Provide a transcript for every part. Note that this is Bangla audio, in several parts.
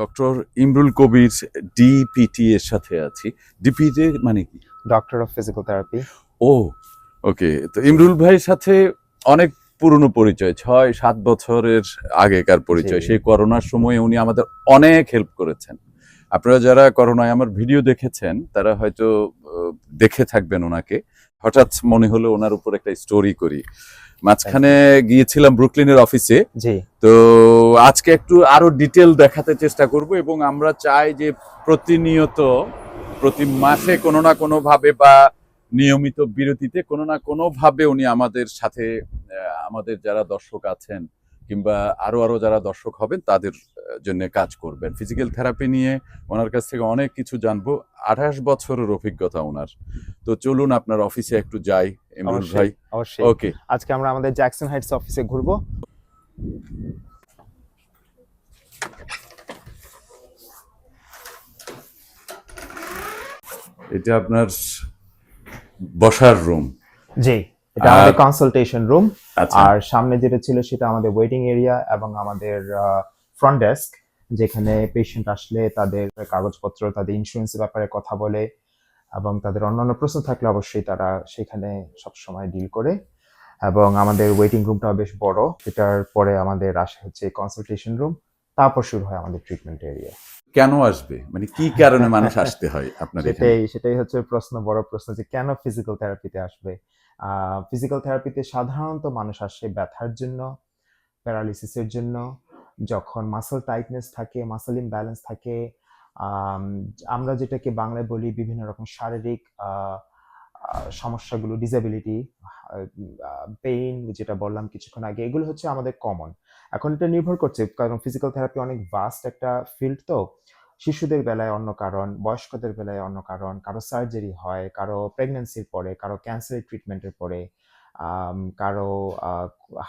ডক্টর ইমরুল কবির ডিপিটি এর সাথে আছি। ডিপিটি মানে কি? Doctor of physical therapy. Oh, okay. তো ইমরুল ভাইয়ের সাথে অনেক পুরনো পরিচয়, 6-7 বছরের আগেকার পরিচয়। জি। সেই করোনার সময় উনি আমাদের অনেক হেল্প করেছেন। আপনারা যারা করোনায় আমার ভিডিও দেখেছেন তারা হয়তো দেখে থাকবেন ওনাকে। হঠাৎ মনে হলো ওনার উপর একটা স্টোরি করি। মাঝখানে গিয়েছিলাম ব্রুকলিনের অফিসে। জি। তো আজকে একটু আরো ডিটেল দেখাতে চেষ্টা করব এবং আমরা চাই যে প্রতিনিয়ত প্রতি মাসে কোনো না কোনো ভাবে বা নিয়মিত বিরতিতে কোনো না কোনো ভাবে উনি আমাদের সাথে আমাদের যারা দর্শক আছেন কিংবা আরো যারা দর্শক হবেন তাদের জন্য কাজ করবেন। ফিজিক্যাল থেরাপি নিয়ে ওনার কাছ থেকে অনেক কিছু জানবো। 28 বছরের অভিজ্ঞতা ওনার। তো চলুন আপনার অফিসে একটু যাই ইমরুল ভাই। অবশ্যই। ওকে। আজকে আমরা আমাদের জ্যাকসন হাইটস অফিসে ঘুরবো। এটা আপনার বসার রুম। জি, এটা আর আমাদের কনসালটেশন রুম। আচ্ছা, আর সামনে যেটা ছিল সেটা আমাদের ওয়েটিং এরিয়া এবং আমাদের ফ্রন্ট ডেস্ক, যেখানে পেশেন্ট আসলে তাদের কাগজপত্র, তাদের ইন্স্যুরেন্সের ব্যাপারে কথা বলে এবং তাদের অন্যান্য প্রশ্ন থাকলে অবশ্যই তারা সেখানে সবসময় ডিল করে। এবং আমাদের ওয়েটিং রুমটাও বেশ বড়। এটার পরে আমাদের আসে হচ্ছে কনসালটেশন রুম, তারপর শুরু হয় আমাদের ট্রিটমেন্ট এরিয়া। কেন আসবে, মানে কি কারণে মানুষ আসতে হয় আপনার এখানে? সেটাই হচ্ছে প্রশ্ন, বড় প্রশ্ন, যে কেন ফিজিক্যাল থেরাপিতে আসবে। ফিজিক্যাল থেরাপিতে সাধারণত মানুষ আসে ব্যথার জন্য, প্যারালিসিসের জন্য, যখন মাসল টাইটনেস থাকে, মাসল ইমব্যালেন্স থাকে। আম, আমরা যেটাকে বাংলায় বলি বিভিন্ন রকম শারীরিক সমস্যাগুলো, ডিসেবিলিটি, পেইন, যেটা বললাম কিছুক্ষণ আগে, এগুলো হচ্ছে আমাদের কমন। এখন এটা নির্ভর করছে, কারণ ফিজিক্যাল থেরাপি অনেক ভাস্ট একটা ফিল্ড। তো শিশুদের বেলায় অন্য কারণ, বয়স্কদের বেলায় অন্য কারণ, কারো সার্জারি হয়, কারো প্রেগন্যান্সির পরে, কারো ক্যান্সারের ট্রিটমেন্টের পরে, কারো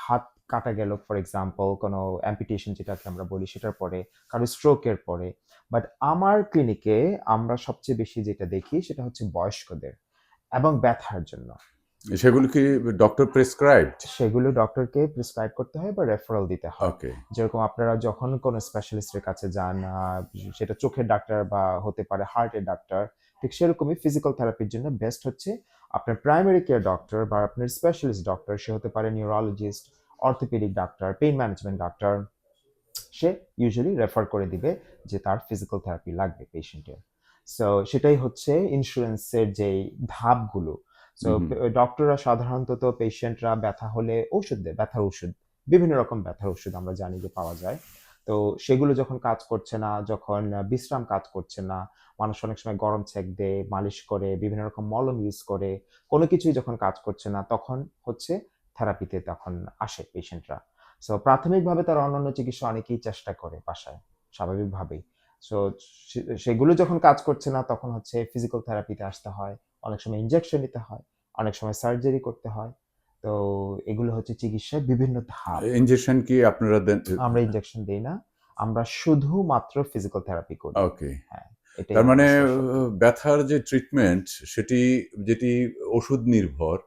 হাত কাটা গেল ফর এক্সাম্পল, কোনো অ্যাম্পিটেশন যেটাকে আমরা বলি সেটার পরে, কারো স্ট্রোকের পরে। বাট আমার ক্লিনিকে আমরা সবচেয়ে বেশি যেটা দেখি সেটা হচ্ছে বয়স্কদের এবং ব্যথার জন্য। সেগুলো কি ডক্টর প্রেসক্রাইবড? সেগুলো ডক্টরকে প্রেসক্রাইব করতে হয় বা রেফারেল দিতে হয়। ওকে। যেরকম আপনারা যখন কোনো স্পেশালিস্টের কাছে যান, সেটা চোখের ডাক্তার বা হতে পারে হার্টের ডাক্তার, ঠিক সেরকমই ফিজিক্যাল থেরাপির জন্য বেস্ট হচ্ছে আপনার প্রাইমারি কেয়ার ডক্টর বা আপনার স্পেশালিস্ট ডক্টর। সে হতে পারে নিউরোলজিস্ট, অর্থোপেডিক ডাক্তার, পেইন ম্যানেজমেন্ট ডাক্তার। সে ইউজুয়ালি রেফার করে দিবে যে তার ফিজিক্যাল থেরাপি লাগবে পেশেন্টের। সো সেটাই হচ্ছে ইন্স্যুরেন্সের যেই ধাপগুলো। সো ডক্টররা সাধারণত পেশেন্টরা ব্যথা হলে ওষুধ দেয়, ব্যথার ওষুধ, বিভিন্ন রকম ব্যথার ওষুধ আমরা জানি যে পাওয়া যায়। তো সেগুলো যখন কাজ করছে না, যখন বিশ্রাম কাজ করছে না, মানুষ অনেক সময় গরম সেক দেয়, মালিশ করে, বিভিন্ন রকম মলম ইউজ করে, কোনো কিছুই যখন কাজ করছে না, তখন হচ্ছে থেরাপিতে তখন আসে পেশেন্টরা। সো প্রাথমিকভাবে তারা অন্যান্য চিকিৎসা অনেকেই চেষ্টা করে বাসায়, স্বাভাবিকভাবেই। সো সেগুলো যখন কাজ করছে না, তখন হচ্ছে ফিজিক্যাল থেরাপিতে আসতে হয়। অনেক সময় ইনজেকশন নিতে হয়, অনেক সময় সার্জারি করতে হয়। তো এগুলো হচ্ছে চিকিৎসার বিভিন্ন ধাপ। ইনজেকশন কি আপনারা দেন? আমরা ইনজেকশন দেই না, আমরা শুধুমাত্র ফিজিক্যাল থেরাপি করি। ওকে। হ্যাঁ, এটাই তার মানে আমাদের স্পেশালিটি। ব্যথার যে ট্রিটমেন্ট সেটি, যেটি ওষুধ নির্ভর,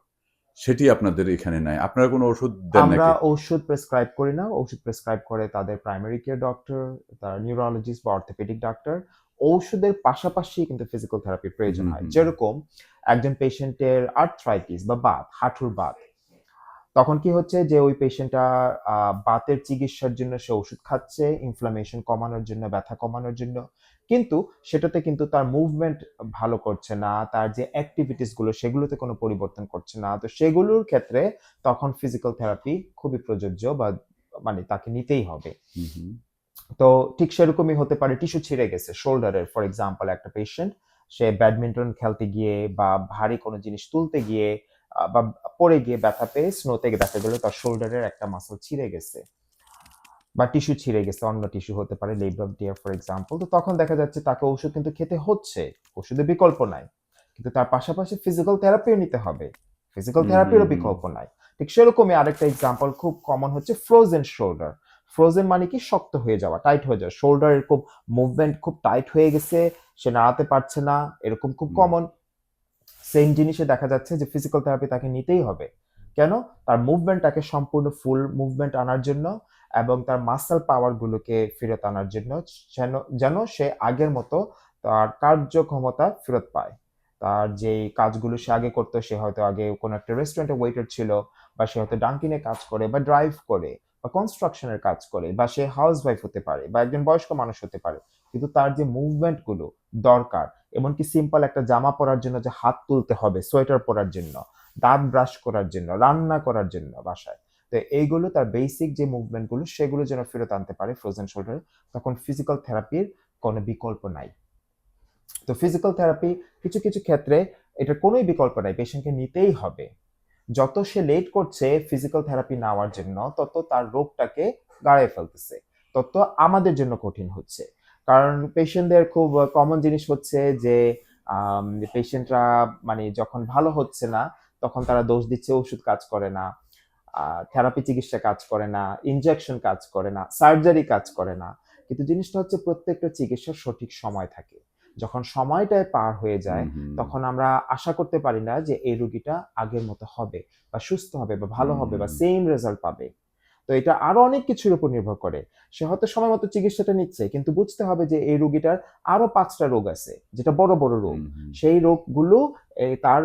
সেটি আপনাদের এখানে নাই। আপনারা কোনো ওষুধ দেন আমরা নাকি? ঔষধ প্রেসক্রাইব করি না। ঔষধ প্রেসক্রাইব করে তাদের প্রাইমারি কেয়ার ডক্টর, তার নিউরোলজিস্ট বা অর্থোপেডিক ডাক্তার। ঔষধের পাশাপাশি কিন্তু ফিজিক্যাল থেরাপির প্রয়োজন হুম, হয়। হুম। যেরকম একজন পেশেন্টের আর্থ্রাইটিস বা বাত, হাঁটুর বাত। তখন কি হচ্ছে যে ওই পেশেন্টটা বাতের চিকিৎসার জন্য সে ওষুধ খাচ্ছে, ইনফ্লামেশন কমানোর জন্য, ব্যথা কমানোর জন্য। কিন্তু সেটাতে কিন্তু তার মুভমেন্ট ভালো করছে না, তার যে অ্যাক্টিভিটিস গুলো সেগুলোতে কোনো পরিবর্তন করছে না। তো সেগুলোর ক্ষেত্রে তখন ফিজিক্যাল থেরাপি খুবই প্রযোজ্য, বা মানে তাকে নিতেই হবে। হুম, হুম। তো ঠিক সেরকমই হতে পারে টিস্যু ছিঁড়ে গেছে শোল্ডারের, ফর এক্সাম্পল একটা পেশেন্ট, সে ব্যাডমিন্টন খেলতে গিয়ে বা ভারী কোনো জিনিস তুলতে গিয়ে বা পড়ে গিয়ে ব্যথা পেয়ে স্নোতে দেখা গেল তার শোল্ডারের একটা মাসল ছিঁড়ে গেছে বা টিস্যু ছিঁড়ে গেছে, অন্য টিস্যু হতে পারে, লেব্রন টিয়ার ফর এক্সাম্পল। তো তখন দেখা যাচ্ছে তাকে ওষুধ কিন্তু খেতে হচ্ছে, ওষুধের বিকল্প নাই, কিন্তু তার পাশাপাশি ফিজিক্যাল থেরাপিও নিতে হবে, ফিজিক্যাল হুম, হুম, থেরাপিরও হুম। বিকল্প নাই। ঠিক সেরকমই আরেকটা এক্সাম্পল খুব কমন হচ্ছে ফ্রোজেন শোল্ডার। ফ্রোজেন মানে কি, শক্ত হয়ে যাওয়া, টাইট হয়ে যাওয়া শোল্ডার, এরকম মুভমেন্ট খুব টাইট হয়ে গেছে, সে নাড়াতে পারছে না, এরকম খুব হুম। কমন। সেম জিনিসে দেখা যাচ্ছে যে ফিজিক্যাল থেরাপি তাকে নিতেই হবে। কেন? তার মুভমেন্টটাকে সম্পূর্ণ ফুল মুভমেন্ট আনার জন্য এবং তার মাসল পাওয়ার গুলোকে ফেরত আনার জন্য, যেন যেন সে আগের মতো তার কার্যক্ষমতা ফেরত পায়। তার যেই কাজগুলো সে আগে করতো, সে হয়তো আগে কোনো একটা রেস্টুরেন্টে ওয়েটার ছিল, বা সে হয়তো ডাঙ্কিনে কাজ করে, বা ড্রাইভ করে, বা কনস্ট্রাকশনের কাজ করে, বা সে হাউস ওয়াইফ হতে পারে, বা একজন বয়স্ক মানুষ হতে পারে, কিন্তু তার যে মুভমেন্ট গুলো দরকার, এমনকি সিম্পল একটা জামা পরার জন্য যে হাত তুলতে হবে, সোয়েটার পরার জন্য, দাঁত ব্রাশ করার জন্য, রান্না করার জন্য বাসায়, তো এইগুলো তার বেসিক যে মুভমেন্ট গুলো সেগুলো যেন ফেরত আনতে পারে ফ্রোজেন শোল্ডারে, তখন ফিজিক্যাল থেরাপির কোনো বিকল্প নাই। তো ফিজিক্যাল থেরাপি কিছু কিছু ক্ষেত্রে এটার কোনোই বিকল্প নাই, পেশেন্টকে নিতেই হবে। যত সে লেট করছে ফিজিক্যাল থেরাপি নেওয়ার জন্য, তত তার রোগটাকে গাড়িয়ে ফেলতেছে, তত আমাদের জন্য কঠিন হচ্ছে। কারণ পেশেন্টদের খুব কমন জিনিস হচ্ছে যে পেশেন্টরা মানে যখন ভালো হচ্ছে না তখন তারা দোষ দিচ্ছে ওষুধ কাজ করে না, থেরাপি চিকিৎসা কাজ করে না, ইনজেকশন কাজ করে না, সার্জারি কাজ করে না। কিন্তু জিনিসটা হচ্ছে প্রত্যেকটা চিকিৎসার সঠিক সময় থাকে। যখন সময়টায় পার হয়ে যায় তখন আমরা আশা করতে পারি না যে এই রোগীটা আগের মতো হবে, বা সুস্থ হবে, বা ভালো হবে, বা সেম রেজাল্ট পাবে। তো এটা আরো অনেক কিছুর উপর নির্ভর করে। সে হয়তো সময় মতো চিকিৎসাটা নিচ্ছে, কিন্তু বুঝতে হবে যে এই রোগীটার আরো 5টা রোগ আছে, যেটা বড় বড় রোগ। সেই রোগগুলো তার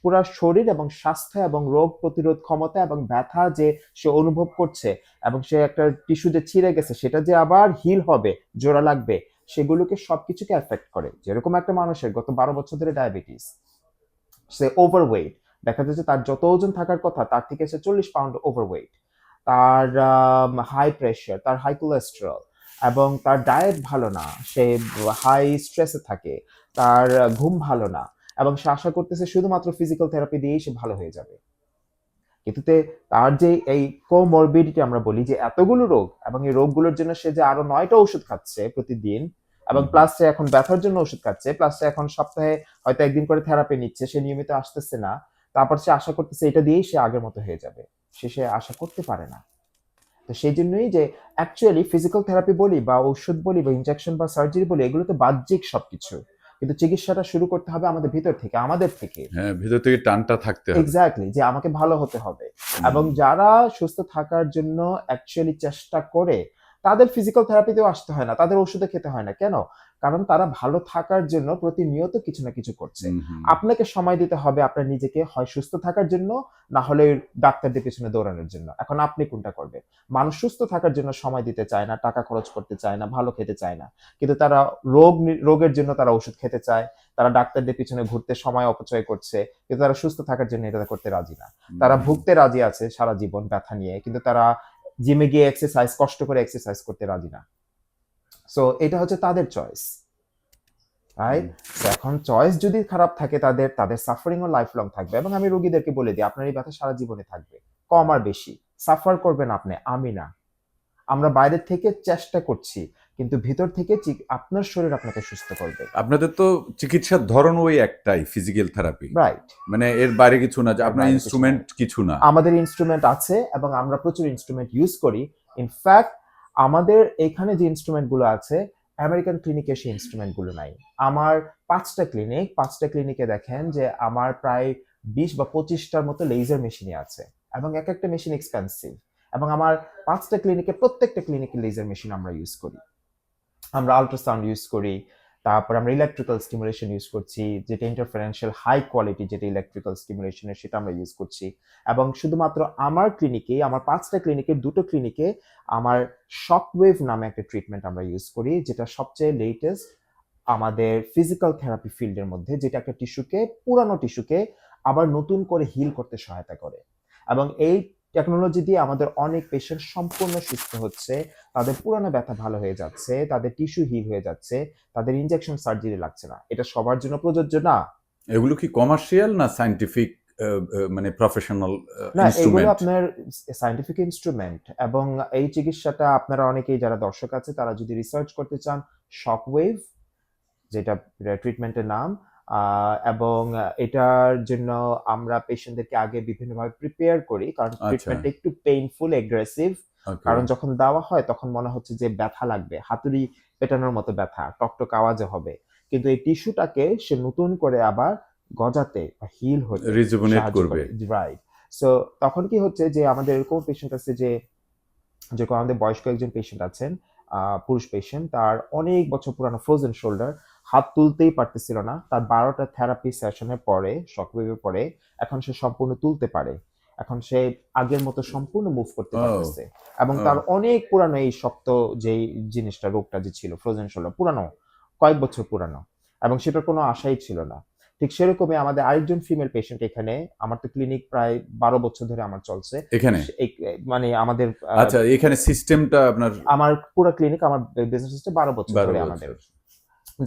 পুরা শরীর এবং স্বাস্থ্য এবং রোগ প্রতিরোধ ক্ষমতা এবং ব্যথা যে সে অনুভব করছে, এবং সে একটা টিস্যু যে ছিঁড়ে গেছে সেটা যে আবার হিল হবে, জোড়া লাগবে, সেগুলোকে সবকিছুকে এফেক্ট করে। যেরকম একটা মানুষের গত 12 বছর ধরে ডায়াবেটিস, সে ওভারওয়েট, দেখা যাচ্ছে তার যত ওজন থাকার কথা তার থেকে সে 40 পাউন্ড ওভারওয়েট, তার হাই প্রেশার, তার হাই কোলেস্টেরল, এবং তার ডায়েট ভালো না, সে হাই স্ট্রেসে থাকে, তার ঘুম ভালো না, এবং সে আশা করতেছে শুধুমাত্র ফিজিক্যাল থেরাপি দিয়েই সে ভালো হয়ে যাবে। কিন্তু তার যে এই কোমরবিডিটি আমরা বলি, যে এতগুলো রোগ, এবং এই রোগগুলোর জন্য সে যে আরো 9টা ওষুধ খাচ্ছে প্রতিদিন, এবং প্লাস সে এখন ব্যথার জন্য ওষুধ খাচ্ছে, প্লাস সে এখন সপ্তাহে হয়তো একদিন করে থেরাপি নিচ্ছে, সে নিয়মিত আসতেছে না, তারপর সে আশা করতেছে এটা দিয়েই সে আগের মতো হয়ে যাবে। সে আশা করতে পারে না। তো সেই জন্যই যে অ্যাকচুয়ালি ফিজিক্যাল থেরাপি বলি, বা ওষুধ বলি, বা ইনজেকশন বা সার্জারি বলি, এগুলো তো বাহ্যিক সবকিছু, কিন্তু চিকিৎসাটা শুরু করতে হবে আমাদের ভিতর থেকে, আমাদের থেকে। হ্যাঁ, ভিতর থেকে টানটা থাকতে হবে। এক্স্যাক্টলি, যে আমাকে ভালো হতে হবে। এবং যারা সুস্থ থাকার জন্য অ্যাকচুয়ালি চেষ্টা করে, তাদের ফিজিক্যাল থেরাপিতেও আসতে হয় না, তাদের ওষুধে খেতে হয় না। কেন? কারণ তারা ভালো থাকার জন্য প্রতিনিয়ত কিছু না কিছু করছে। আপনাকে সময় দিতে হবে আপনার নিজেকে, হয় সুস্থ থাকার জন্য, না হলে ডাক্তারদের পেছনে দৌড়ানোর জন্য। এখন আপনি কোনটা করবেন? মানুষ সুস্থ থাকার জন্য সময় দিতে চায় না, টাকা খরচ করতে চায় না, ভালো খেতে চায় না, কিন্তু তারা রোগের জন্য তারা ওষুধ খেতে চায়, তারা ডাক্তারদের পিছনে ঘুরতে সময় অপচয় করছে, কিন্তু তারা সুস্থ থাকার জন্য এটা করতে রাজি না। তারা ভুগতে রাজি আছে সারা জীবন ব্যথা নিয়ে, কিন্তু তারা জিমে গিয়ে এক্সারসাইজ, কষ্ট করে এক্সারসাইজ করতে রাজি না। সো এটা হচ্ছে তাদের চয়েস, রাইট? এখন চয়েস যদি খারাপ থাকে, তাদের তাদের সাফারিংও লাইফ লং থাকবে। এবং আমি রোগীদেরকে বলে দিই, আপনার এই ব্যথা সারা জীবনে থাকবে, কম আর বেশি। সাফার করবেন আপনি, আমি না। আমরা বাইরের থেকে চেষ্টা করছি, কিন্তু ভিতর থেকে আপনার শরীর আপনাকে সুস্থ করবে। আপনাদের তো চিকিৎসার ধরন ওই একটাই, ফিজিক্যাল থেরাপি, রাইট? মানে এর বাইরে কিছু না, যে আপনার বাইরে কিছু ইনস্ট্রুমেন্ট নাই। কিছু না। আমাদের ইনস্ট্রুমেন্ট আছে, এবং আমরা প্রচুর ইনস্ট্রুমেন্ট ইউজ করি। ইনফ্যাক্ট আমাদের এখানে যে ইনস্ট্রুমেন্ট গুলো আছে, আমেরিকান ক্লিনিকে সেই ইনস্ট্রুমেন্ট গুলো নাই। আমার 5টা ক্লিনিকে দেখেন যে আমার প্রায় 20 বা 25টার মতো লেজার মেশিনই আছে, এবং এক একটা মেশিন এক্সপেন্সিভ। এবং আমার 5টা ক্লিনিকে, প্রত্যেকটা ক্লিনিকে লেজার মেশিন আমরা ইউজ করি। আমরা আল্ট্রাসাউন্ড ইউজ করি, তারপর আমরা ইলেকট্রিক্যাল স্টিমুলেশন ইউজ করছি, যেটা ইন্টারফারেন্সিয়াল হাই কোয়ালিটি, যেটা ইলেকট্রিক্যাল স্টিমুলেশনের, সেটা আমরা ইউজ করছি। এবং শুধুমাত্র আমার ক্লিনিকে, আমার 5টা ক্লিনিকের 2টো ক্লিনিকে আমার শকওয়েভ নামে একটা ট্রিটমেন্ট আমরা ইউজ করি, যেটা সবচেয়ে লেটেস্ট আমাদের ফিজিক্যাল থেরাপি ফিল্ডের মধ্যে, যেটা একটা পুরানো টিস্যুকে আবার নতুন করে হিল করতে সহায়তা করে। এবং এই টেকনোলজি দিয়ে আমাদের অনেক পেশেন্ট সম্পূর্ণ সুস্থ হচ্ছে, তাদের পুরানো ব্যথা ভালো হয়ে যাচ্ছে, তাদের টিস্যু হিল হয়ে যাচ্ছে, তাদের ইনজেকশন সার্জারি লাগছে না। এটা সবার জন্য প্রযোজ্য না। এগুলো কি কমার্শিয়াল না সায়েন্টিফিক, মানে প্রফেশনাল না, এগুলো ইনস্ট্রুমেন্ট? আপনার সায়েন্টিফিক ইনস্ট্রুমেন্ট। এবং এই চিকিৎসাটা আপনারা অনেকেই যারা দর্শক আছে তারা যদি রিসার্চ করতে চান, শকওয়েভ যেটা ট্রিটমেন্টের নাম, এবং এটার জন্য আমরা পেশেন্টদেরকে আগে বিভিন্নভাবে প্রিপেয়ার করি, কারণ আচ্ছা, ট্রিটমেন্টটা একটু পেইনফুল, এগ্রেসিভ। ওকে। কারণ যখন দেওয়া হয় তখন মনে হচ্ছে যে ব্যথা লাগবে, হাতুড়ি পেটানোর মতো ব্যথা, টকটক আওয়াজে হবে, কিন্তু এই টিস্যুটাকে সে নতুন করে আবার গজাতে বা হিল হতে রিজুভিনেট সাহায্য করবে। করে। রাইট। সো তখন কি হচ্ছে যে আমাদের এরকম পেশেন্ট আছে যে যেরকম আমাদের বয়স্ক একজন পেশেন্ট আছেন, পুরুষ পেশেন্ট, তার অনেক বছর পুরানো ফ্রোজেন শোল্ডার, হাত তুলতেই পারতেছিল না। তার 12টা থেরাপি সেশনের পরে, শকওয়েভের পরে এখন সে সম্পূর্ণ তুলতে পারে। এখন সে আগের মতো সম্পূর্ণ মুভ করতে ও পারতেছে। এবং তার ও অনেক পুরানো এই শক্ত যেই জিনিসটা, রোগটা যে ছিল ফ্রোজেন শোল্ডার, পুরানো, কয়েক বছর পুরানো, এবং সেটার কোনো আশাই ছিল না। ঠিক সেরকমই আমাদের আরেকজন ফিমেল পেশেন্ট এখানে, আমার তো ক্লিনিক প্রায় 12 বছর ধরে আমার চলছে। এখানে মানে আমাদের আচ্ছা, এখানে সিস্টেমটা আপনার আমার পুরো ক্লিনিক, আমার বিজনেস হচ্ছে 12 বছর 12 ধরে আমাদের। বছর।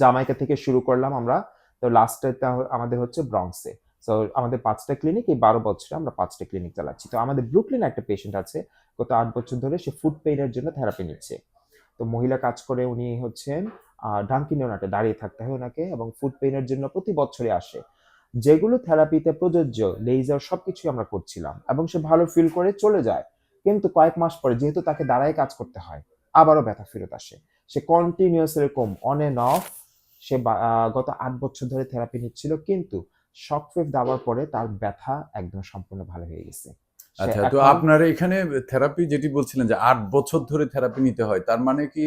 জামাইকা থেকে শুরু করলাম আমরা, তো লাস্টে আমাদের হচ্ছে ব্রঙ্কসে। সো আমাদের 5টা ক্লিনিক, এই 12 বছরে আমরা 5টা ক্লিনিক চালাচ্ছি। তো আমাদের ব্রুকলিনে একটা পেশেন্ট আছে, গত 8 বছর ধরে সে ফুড পেইনের জন্য থেরাপি নিচ্ছে। তো মহিলা কাজ করে, উনি হচ্ছেন ডাঙ্কিন ডোনাটে দাঁড়িয়ে থাকতে হয় ওনাকে, এবং ফুড পেইনের জন্য প্রতি বছরই আসে। যেগুলো থেরাপিতে প্রযোজ্য, লেজার সবকিছুই আমরা করছিলাম, এবং সে ভালো ফিল করে চলে যায়। কিন্তু কয়েক মাস পরে যেহেতু তাকে দাঁড়ায় কাজ করতে হয়, আবারও ব্যথা ফেরত আসে। সে কন্টিনিউয়াস এরকম অন এন্ড অফ, সে গত 8 বছর ধরে থেরাপি নিচ্ছিল, কিন্তু শকওয়েভ দেওয়ার পরে তার ব্যথা একদম সম্পূর্ণ ভালো হয়ে গেছে। সে আচ্ছা, তো এখন, আপনার এখানে থেরাপি যেটি বলছিলেন যে 8 বছর ধরে থেরাপি নিতে হয়, তার মানে কি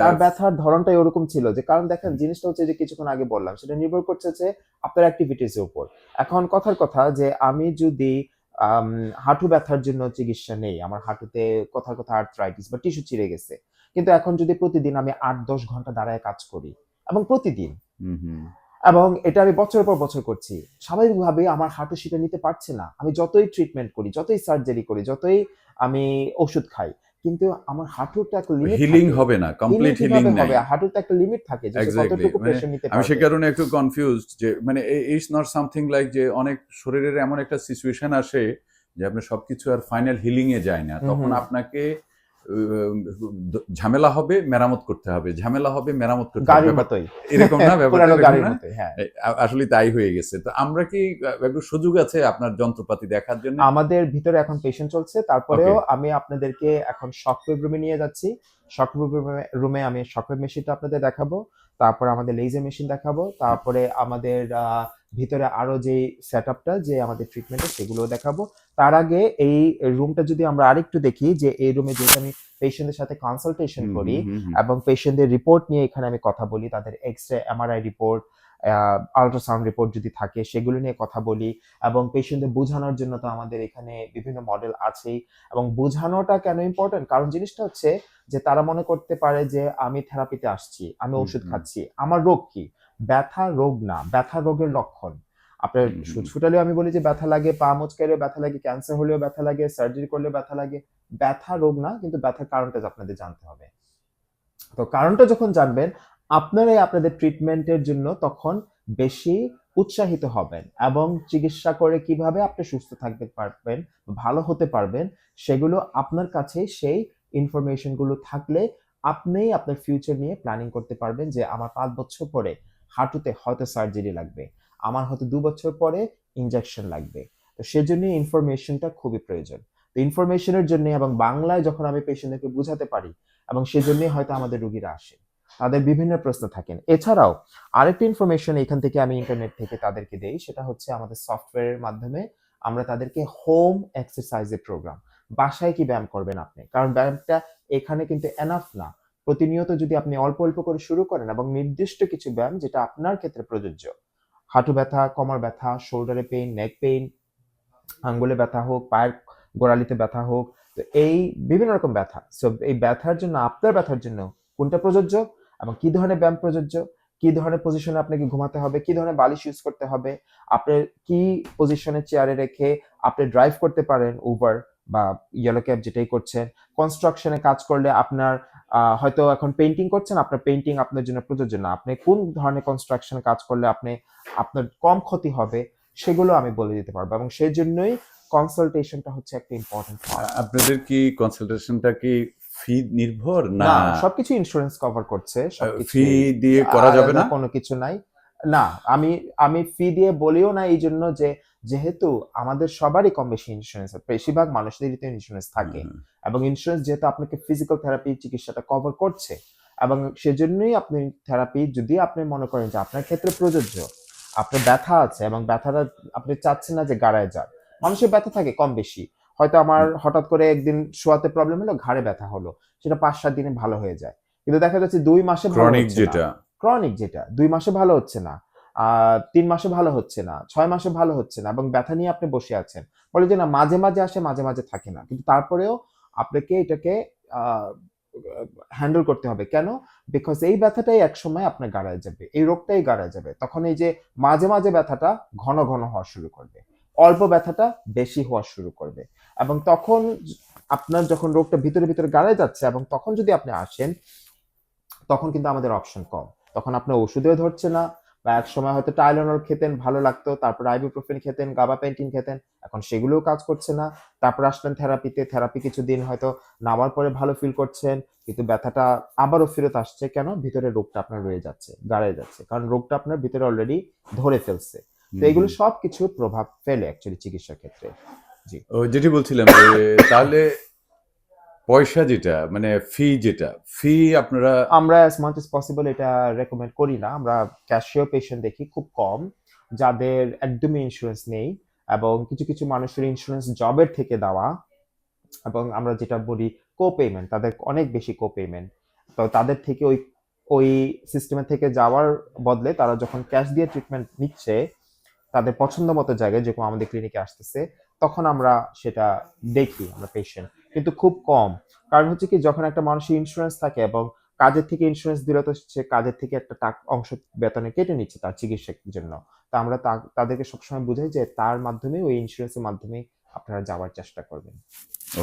তার ব্যথার ধরনটাই ওরকম ছিল, যে কারণ দেখেন জিনিসটা হচ্ছে যে কিছুক্ষণ আগে বললাম, সেটা নির্ভর করছে যে আপনার অ্যাক্টিভিটিস এর উপর। এখন কথার কথা যে আমি যদি আম, হাঁটু ব্যথার জন্য চিকিৎসা নেই, আমার হাঁটুতে কথার কথা আর্থ্রাইটিস বা টিস্যু চিড়ে গেছে, কিন্তু এখন যদি প্রতিদিন আমি 8-10 ঘন্টা দাঁড়ায় কাজ করি, এবং প্রতিদিন, হুম হুম এবং এটা আমি বছরের পর বছর করছি, স্বাভাবিকভাবে আমার হাঁটু সেটা নিতে পারছে না। আমি যতই ট্রিটমেন্ট করি, যতই সার্জারি করি, যতই আমি ওষুধ খাই, কিন্তু আমার হাঁটুর তো একটা লিমিট হিলিং থাকে। হবে না, হিলিং কমপ্লিট হিলিং কিভাবে নাই। হবে? হাঁটুর তো একটা লিমিট থাকে যে সে এক্স্যাক্টলি, কতটুকু মানে প্রেশার নিতে আমি সে পারবে। কারণে একটু কনফিউজড যে মানে ইটস নট সামথিং লাইক যে অনেক শরীরের এমন একটা সিচুয়েশন আসে যে আপনার সবকিছু আর ফাইনাল হিলিং এ যায় না, হুম তখন হুম। আপনাকে ঝামেলা হবে, মেরামত করতে হবে, ঝামেলা হবে, মেরামত করতে হবে, গাড়ির ব্যাপার মতোই। এরকম না? ব্যাপারটা পুরানো এরকম গাড়ির না? মতোই, হ্যাঁ। আসলে তাই হয়ে গেছে। তো আমরা কি একটু সুযোগ আছে আপনার যন্ত্রপাতি দেখার জন্য? আমাদের ভিতরে এখন পেশেন্ট চলছে, ওকে। তারপরেও আমি আপনাদেরকে এখন শকওয়েভ রুমে নিয়ে যাচ্ছি। শকওয়েভ রুমে আমি শকওয়েভ মেশিনটা আপনাদের দেখাবো, তারপরে আমাদের লেজার মেশিন দেখাবো, তারপরে আমাদের ভিতরে আরো যে সেট আপটা, যে আমাদের ট্রিটমেন্টের, সেগুলো দেখাবো। তার আগে এই রুমটা যদি আমরা আরেকটু দেখি, যে এই রুমে যেহেতু আমি পেশেন্টের সাথে কনসালটেশন হুম করি, হুম হুম হুম এবং পেশেন্টদের রিপোর্ট নিয়ে এখানে আমি কথা বলি, তাদের X ray, MRI report, ultrasound report যদি থাকে সেগুলো নিয়ে কথা বলি, এবং পেশেন্টদের বোঝানোর জন্য তো আমাদের এখানে বিভিন্ন মডেল আছেই। এবং বোঝানোটা কেন ইম্পর্টেন্ট, কারণ জিনিসটা হচ্ছে যে তারা মনে করতে পারে যে আমি থেরাপিতে আসছি, আমি হুম ওষুধ হুম খাচ্ছি, আমার রোগ কি? ব্যথা রোগ না, ব্যথা রোগের লক্ষণ। আপনার হুম হুম সুচ ফুটালেও আমি বলি যে ব্যথা লাগে, পা মোচকাইলেও ব্যথা লাগে, ক্যান্সার হলেও ব্যথা লাগে, সার্জারি করলেও ব্যথা লাগে। ব্যথা রোগ না, কিন্তু ব্যথার কারণটা আপনাদের জানতে হবে। তো কারণটা যখন জানবেন, আপনারাই আপনাদের ট্রিটমেন্টের জন্য তখন বেশি উৎসাহিত হবেন, এবং চিকিৎসা করে কিভাবে আপনি সুস্থ থাকতে পারবেন, ভালো হতে পারবেন, সেগুলো আপনার কাছে সেই ইনফরমেশন গুলো থাকলে আপনিই আপনার ফিউচার নিয়ে প্ল্যানিং করতে পারবেন, যে আমার 5 বছর পরে হাঁটুতে হয়তো সার্জারি লাগবে, আমার হয়তো 2 বছর পরে ইনজেকশন লাগবে। তো সেজন্য ইনফরমেশনটা খুবই প্রয়োজন। তো ইনফরমেশনের জন্য, এবং বাংলায় যখন আমি পেশেন্টদেরকে বুঝাতে পারি, এবং সেজন্যই হয়তো আমাদের রোগীরা আসে, তাদের বিভিন্ন প্রশ্ন থাকেন। এছাড়াও আরেকটা ইনফরমেশন এখান থেকে আমি ইন্টারনেট থেকে তাদেরকে দেই, সেটা হচ্ছে আমাদের সফটওয়্যারের মাধ্যমে আমরা তাদেরকে হোম এক্সারসাইজের প্রোগ্রাম, বাসায় কি ব্যায়াম করবেন আপনি, কারণ ব্যায়ামটা এখানে কিন্তু এনাফ না। প্রতিনিয়ত যদি আপনি অল্প অল্প করে শুরু করেন, এবং নির্দিষ্ট কিছু ব্যায়াম যেটা আপনার ক্ষেত্রে প্রযোজ্য, হাঁটু ব্যথা, কোমর ব্যথা, শোল্ডারে পেইন, নেক পেইন, আঙ্গুলে ব্যথা হোক, পায়ের গোড়ালিতে ব্যথা হোক, তো এই বিভিন্ন রকম ব্যথা, সো এই ব্যথার জন্য, আপনার ব্যথার জন্য কোনটা প্রযোজ্য, এবং কি ধরনের ব্যায়াম প্রযোজ্য, কি ধরনের পজিশনে আপনাকে ঘুমাতে হবে, কি ধরনের বালিশ ইউজ করতে হবে, আপনি কি পজিশনে চেয়ারে রেখে আপনি ড্রাইভ করতে পারেন, উবার বা ইয়েলো ক্যাব যেটাই করছেন, কনস্ট্রাকশনে কাজ করলে আপনার হয়তো এখন পেইন্টিং করছেন, আপনার পেইন্টিং আপনার জন্য প্রযোজ্য না, আপনি কোন ধরনের কনস্ট্রাকশনে কাজ করলে আপনার কম ক্ষতি হবে, সেগুলো আমি বলে দিতে পারবো, এবং সেই জন্যই কনসালটেশনটা হচ্ছে একটা ইম্পর্টেন্ট পার্ট। আপনাদের কি কনসালটেশনটা কি ফি নির্ভর না না, সবকিছু ইন্স্যুরেন্স কভার করছে, ফি সবকিছুই, দিয়ে করা যাবে আলাদা না? কোনো কিছু নাই। না, আমি আমি ফি দিয়ে বলিও না, এই জন্য যে যেহেতু আমাদের সবারই কম বেশি ইন্স্যুরেন্স, বেশিরভাগ মানুষদেরই তো ইন্স্যুরেন্স থাকে, হুম, এবং ইন্স্যুরেন্স যেহেতু আপনাকে ফিজিক্যাল থেরাপি চিকিৎসাটা কভার করছে, এবং সেজন্যই আপনি থেরাপি, যদি আপনি মনে করেন যে আপনার ক্ষেত্রে প্রযোজ্য, আপনার ব্যথা আছে এবং ব্যথাটা আপনি চাচ্ছেন না যে গাড়ায় যাক, মানুষের ব্যথা থাকে কম বেশি, হয়তো আমার হঠাৎ করে একদিন শোয়াতে প্রবলেম হলো, ঘাড়ে ব্যথা হলো, সেটা 5-7 দিনে ভালো হয়ে যায়। কিন্তু দেখা যাচ্ছে 2 মাসে ভালো ক্রনিক হচ্ছে না। যেটা। ক্রনিক যেটা 2 মাসে ভালো হচ্ছে না, 3 মাসে ভালো হচ্ছে না, 6 মাসে ভালো হচ্ছে না, এবং ব্যথা নিয়ে আপনি বসে আছেন। বলে যে না, মাঝে মাঝে আসে, মাঝে মাঝে থাকে না, কিন্তু তারপরেও আপনাকে এটাকে হ্যান্ডেল করতে হবে। কেন? বিকজ এই ব্যথাটাই একসময় আপনার গাড়ায় যাবে, এই রোগটাই গাড়ায় যাবে। তখন এই যে মাঝে মাঝে ব্যথাটা ঘন ঘন হওয়া শুরু করবে, অল্প ব্যথাটা বেশি হওয়া শুরু করবে, এবং তখন আপনার যখন রোগটা ভিতরে ভিতরে গাড়ায় যাচ্ছে, এবং তখন যদি আপনি আসেন, তখন কিন্তু আমাদের অপশন কম। তখন আপনার ওষুধেও ধরছে না, বা এক সময় হয়তো টাইলেনল খেতেন, ভালো লাগতো, তারপর আইবুপ্রোফেন খেতেন, গাবাপেন্টিন খেতেন, এখন সেগুলোও কাজ করছে না। তারপর আসলেন থেরাপিতে, থেরাপি কিছুদিন হয়তো নামার পরে ভালো ফিল করছেন, কিন্তু ব্যথাটা আবারও ফেরত আসছে। কেন? ভিতরে রোগটা আপনার রয়ে যাচ্ছে, গাড়ায় যাচ্ছে, কারণ রোগটা আপনার ভিতরে অলরেডি ধরে ফেলছে। তো এগুলো সবকিছু প্রভাব ফেলে অ্যাকচুয়ালি চিকিৎসা ক্ষেত্রে। জি। ও যেটি বলছিলাম যে তাহলে পয়সা যেটা মানে ফি আপনারা আমরা as much as possible এটা রেকমেন্ড করি না। আমরা ক্যাশিয়ার পেশেন্ট দেখি খুব কম, যাদের একদমই ইন্স্যুরেন্স নেই, এবং কিছু কিছু মানুষের ইন্স্যুরেন্স জবের থেকে দেওয়া, এবং আমরা যেটা বলি কো পেমেন্ট, তাদের অনেক বেশি কো পেমেন্ট। তো তাদের থেকে ওই ওই সিস্টেমের থেকে যাওয়ার বদলে তারা যখন ক্যাশ দিয়ে ট্রিটমেন্ট নিচ্ছে তাদের পছন্দ মতো জায়গায়, যেরকম আমাদের ক্লিনিকে আসতেছে, তখন আমরা সেটা দেখি, আমরা পেশেন্ট কিন্তু খুব কম। কারণ হচ্ছে কি, যখন একটা মানুষের ইন্স্যুরেন্স থাকে এবং কাজের থেকে ইন্স্যুরেন্স দিলে, তো সে কাজের থেকে একটা অংশ বেতনে কেটে নিচ্ছে তার চিকিৎসার জন্য। তা আমরা তাদেরকে সবসময় বুঝাই যে তার মাধ্যমে, ওই ইন্স্যুরেন্সের মাধ্যমে আপনারা যাওয়ার চেষ্টা করবেন।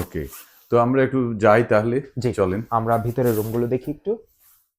ওকে। তো আমরা একটু যাই তাহলে, জি, চলেন। আমরা ভিতরের রুমগুলো দেখি একটু।